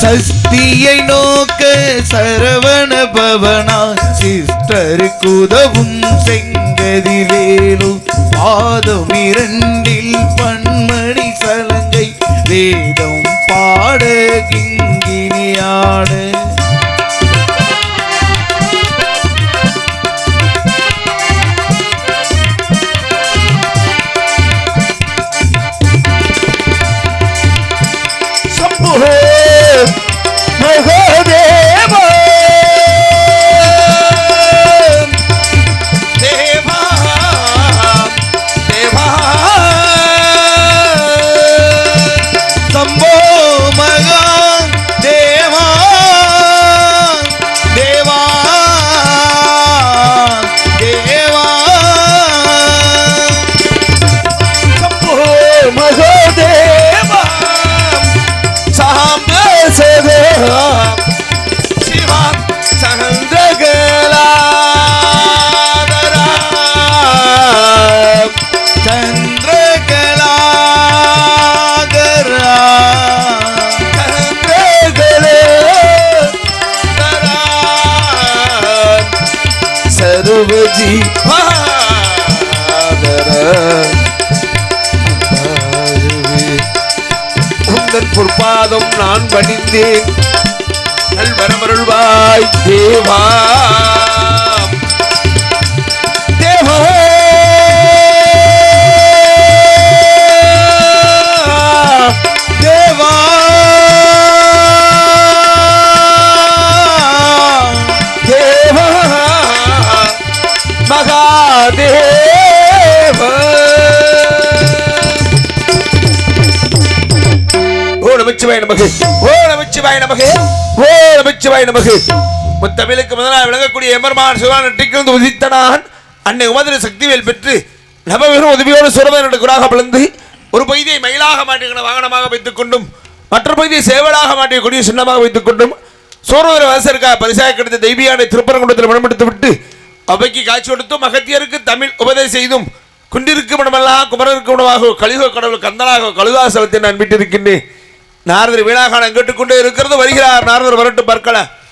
சஸ்தியை நோக்க சரவண பவனா சிஸ்டருக்கு உதவும் செங்கதிவேலு பாதம் இரண்டில் பன்மணி சலங்கை வேதம் பாட கிங்கினியாட உந்தன் பொற்பாதம் நான் பணிந்தேன் நல்வரமருள்வாய் தேவா தேவா தேவா தேவா மகாதேவ நமச்சிவாய நமக்கு ஓ நமச்சிவாய நமக்கு ஓ நமச்சிவாய நமக்கு முத்தமிழுக்கு முதலாக விளங்கக்கூடிய எம்பெருமான் சிவனான் உதித்தனான் அன்னை உமதிர சக்திவேல் பெற்று நவவீர உதவியோடு சுரவனுடைய குராக பிளந்து ஒரு பகுதியை மயிலாக மாட்டிய வாகனமாக வைத்துக் கொண்டும் மற்ற பகுதியை சேவலாக மாட்டிய கொடிய சின்னமாக வைத்துக் கொண்டும் சோழவர வசருக்காக பரிசாக கிடைத்த தெய்வீயான திருப்பரங்குன்றத்தில் மனமெடுத்து விட்டு அவைக்கு காட்சி கொடுத்தும் அகத்தியருக்கு தமிழ் உபதேசம் செய்தும் குண்டிருக்கு மனமெல்லாம் குமரருக்கு உணவாக கலிக கடவுள் கந்தனாக கழுதாசலத்தை நான் விட்டிருக்கின்றேன். நாரதர் வீணாகான கேட்டுக்கொண்டே இருக்கிறது. வருகிறார் நாரதர் வரட்டும் பார்க்கலாம்.